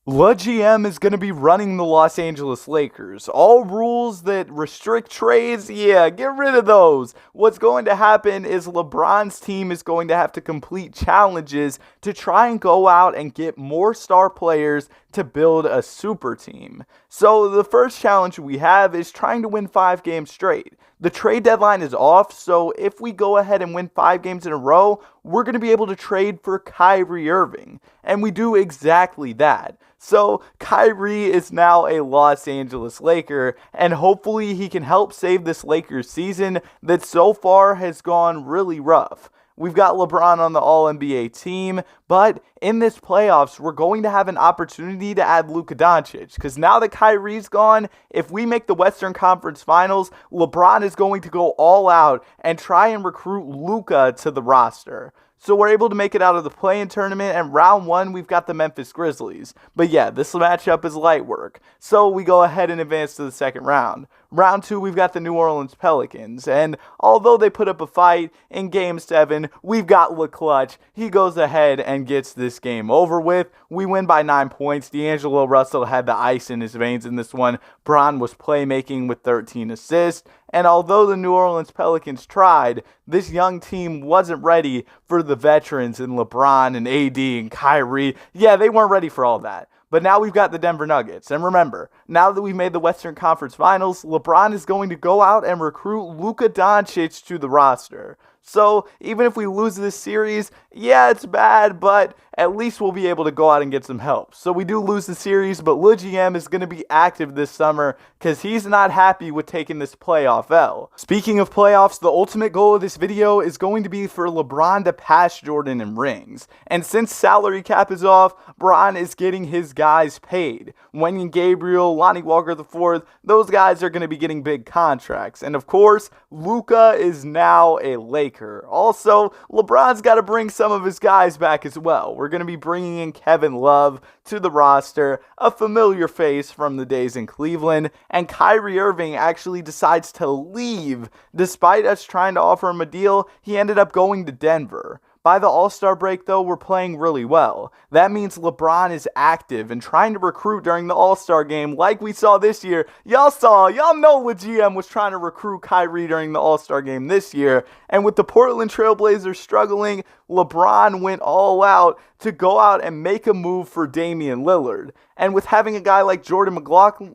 LeGM is going to be running the Los Angeles Lakers. All rules that restrict trades, yeah, get rid of those. What's going to happen is LeBron's team is going to have to complete challenges to try and go out and get more star players to build a super team. So the first challenge we have is trying to win 5 games straight. The trade deadline is off, so if we go ahead and win 5 games in a row, we're going to be able to trade for Kyrie Irving. And we do exactly that. So Kyrie is now a Los Angeles Laker, and hopefully he can help save this Lakers season that so far has gone really rough. We've got LeBron on the All-NBA team, but in this playoffs, we're going to have an opportunity to add Luka Doncic, because now that Kyrie's gone, if we make the Western Conference Finals, LeBron is going to go all out and try and recruit Luka to the roster. So we're able to make it out of the play-in tournament, and round 1, we've got the Memphis Grizzlies. But yeah, this matchup is light work. So we go ahead and advance to the second round. Round 2, we've got the New Orleans Pelicans, and although they put up a fight in Game 7, we've got LeClutch. He goes ahead and gets this game over with. We win by 9 points. D'Angelo Russell had the ice in his veins in this one. Bron was playmaking with 13 assists. And although the New Orleans Pelicans tried, this young team wasn't ready for the veterans in LeBron and AD and Kyrie. Yeah, they weren't ready for all that. But now we've got the Denver Nuggets. And remember, now that we've made the Western Conference Finals, LeBron is going to go out and recruit Luka Doncic to the roster. So even if we lose this series, yeah, it's bad, but at least we'll be able to go out and get some help. So we do lose the series, but LeGM is going to be active this summer because he's not happy with taking this playoff L. Speaking of playoffs, the ultimate goal of this video is going to be for LeBron to pass Jordan in rings. And since salary cap is off, Bron is getting his guys paid. Wenyen Gabriel, Lonnie Walker IV, those guys are going to be getting big contracts. And of course, Luka is now a Laker. Also, LeBron's got to bring some of his guys back as well. We're going to be bringing in Kevin Love to the roster, a familiar face from the days in Cleveland, and Kyrie Irving actually decides to leave. Despite us trying to offer him a deal, he ended up going to Denver. By the All-Star break, though, we're playing really well. That means LeBron is active and trying to recruit during the All-Star game like we saw this year. Y'all know LeGM was trying to recruit Kyrie during the All-Star game this year. And with the Portland Trailblazers struggling, LeBron went all out to go out and make a move for Damian Lillard. And with having a guy like Jordan McLaughlin,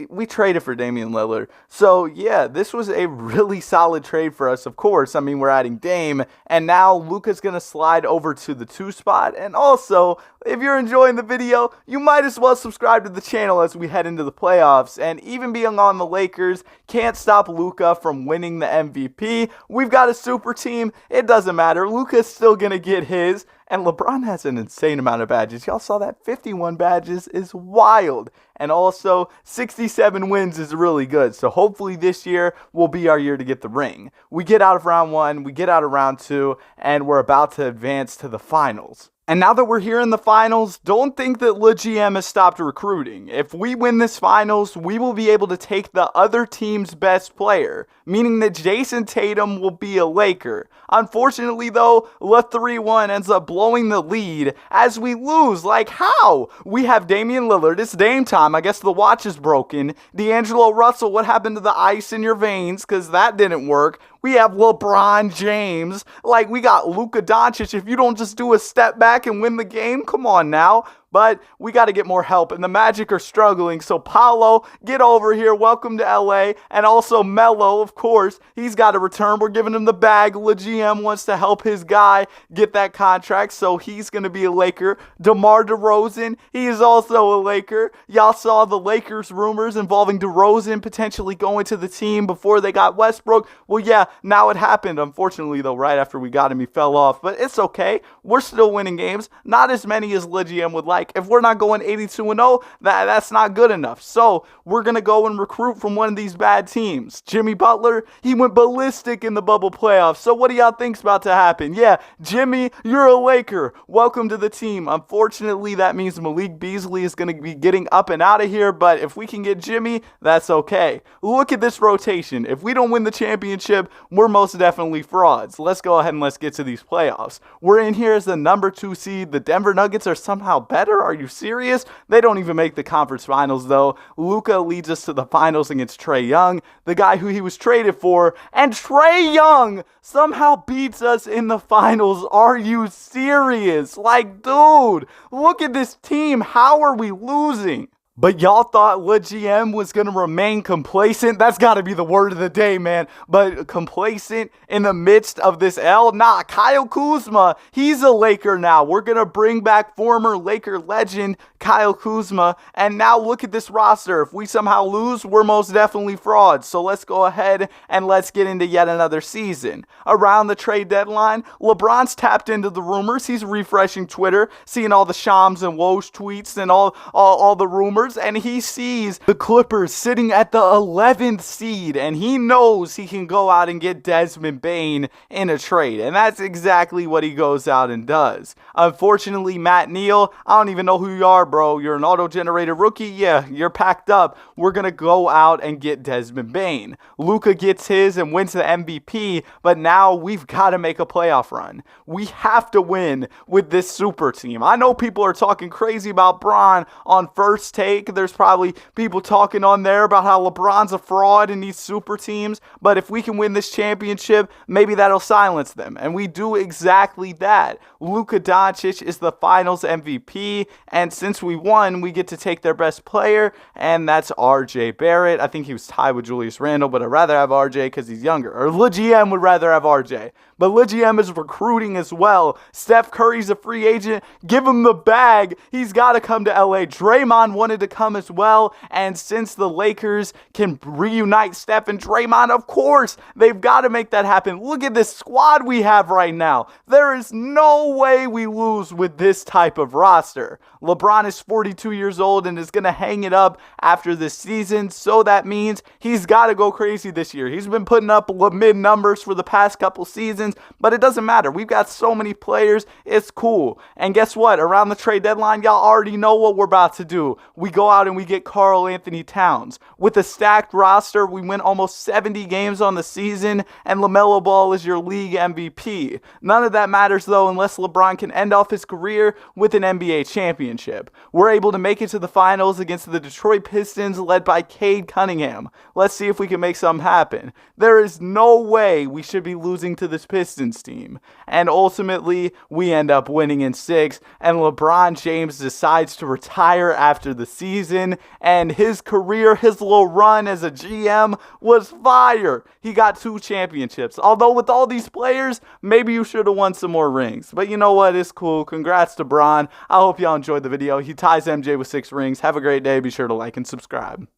we traded for Damian Lillard. So yeah, this was a really solid trade for us, of course. I mean, we're adding Dame, and now Luka's going to slide over to the 2 spot. And also, if you're enjoying the video, you might as well subscribe to the channel as we head into the playoffs. And even being on the Lakers can't stop Luka from winning the MVP. We've got a super team. It doesn't matter. Luka's still going to get his. And LeBron has an insane amount of badges. Y'all saw that 51 badges is wild. And also 67 wins is really good. So hopefully this year will be our year to get the ring. We get out of round 1, we get out of round 2, and we're about to advance to the finals. And now that we're here in the finals, don't think that LeGM has stopped recruiting. If we win this finals, we will be able to take the other team's best player, meaning that Jason Tatum will be a Laker. Unfortunately, though, Le 3-1 ends up blowing the lead as we lose. Like, how? We have Damian Lillard. It's Dame time. I guess the watch is broken. D'Angelo Russell, what happened to the ice in your veins? Because that didn't work. We have LeBron James. Like, we got Luka Doncic. If you don't just do a step back and win the game, come on now. But we got to get more help, and the Magic are struggling. So, Paolo, get over here. Welcome to LA. And also, Melo, of course, he's got to return. We're giving him the bag. LeGM wants to help his guy get that contract, so he's going to be a Laker. DeMar DeRozan, he is also a Laker. Y'all saw the Lakers rumors involving DeRozan potentially going to the team before they got Westbrook. Well, yeah, now it happened. Unfortunately, though, right after we got him, he fell off. But it's okay. We're still winning games. Not as many as LeGM would like. like, if we're not going 82-0, that's not good enough. So we're going to go and recruit from one of these bad teams. Jimmy Butler, he went ballistic in the bubble playoffs. So what do y'all think's about to happen? Yeah, Jimmy, you're a Laker. Welcome to the team. Unfortunately, that means Malik Beasley is going to be getting up and out of here, but if we can get Jimmy, that's okay. Look at this rotation. If we don't win the championship, we're most definitely frauds. Let's go ahead and let's get to these playoffs. We're in here as the number 2 seed. The Denver Nuggets are somehow better. Are you serious? They don't even make the conference finals, though. Luka leads us to the finals against Trae Young, the guy who he was traded for, and Trae Young somehow beats us in the finals. Are you serious? Like, dude, look at this team. How are we losing? But y'all thought LeGM was going to remain complacent? That's got to be the word of the day, man. But complacent in the midst of this L? Nah, Kyle Kuzma, he's a Laker now. We're going to bring back former Laker legend Kyle Kuzma. And now look at this roster. If we somehow lose, we're most definitely frauds. So let's go ahead and let's get into yet another season. Around the trade deadline, LeBron's tapped into the rumors. He's refreshing Twitter, seeing all the Shams and Woj tweets and all the rumors. And he sees the Clippers sitting at the 11th seed, and he knows he can go out and get Desmond Bane in a trade, and that's exactly what he goes out and does. Unfortunately, Matt Neal, I don't even know who you are, bro. You're an auto-generated rookie? Yeah, you're packed up. We're gonna go out and get Desmond Bane. Luka gets his and wins the MVP, but now we've got to make a playoff run. We have to win with this super team. I know people are talking crazy about Bron on First Take. There's probably people talking on there about how LeBron's a fraud in these super teams, but if we can win this championship, maybe that'll silence them, and we do exactly that. Luka Doncic is the finals MVP, and since we won, we get to take their best player, and that's RJ Barrett. I think he was tied with Julius Randle, but I'd rather have RJ because he's younger, or LeGM would rather have RJ. But LeGM is recruiting as well. Steph Curry's a free agent. Give him the bag. He's got to come to LA. Draymond wanted to come as well. And since the Lakers can reunite Steph and Draymond, of course, they've got to make that happen. Look at this squad we have right now. There is no way we lose with this type of roster. LeBron is 42 years old and is going to hang it up after this season. So that means he's got to go crazy this year. He's been putting up mid numbers for the past couple seasons, but it doesn't matter. We've got so many players. It's cool. And guess what? Around the trade deadline, y'all already know what we're about to do. We go out and we get Karl Anthony Towns. With a stacked roster, we win almost 70 games on the season, and LaMelo Ball is your league MVP. None of that matters, though, unless LeBron can end off his career with an NBA championship. We're able to make it to the finals against the Detroit Pistons, led by Cade Cunningham. Let's see if we can make something happen. There is no way we should be losing to this Pistons team. And ultimately, we end up winning in 6, and LeBron James decides to retire after the season, and his career, his little run as a GM was fire. He got 2 championships. Although with all these players, maybe you should have won some more rings. But you know what? It's cool. Congrats to Bron. I hope y'all enjoyed the video. He ties MJ with 6 rings. Have a great day. Be sure to like and subscribe.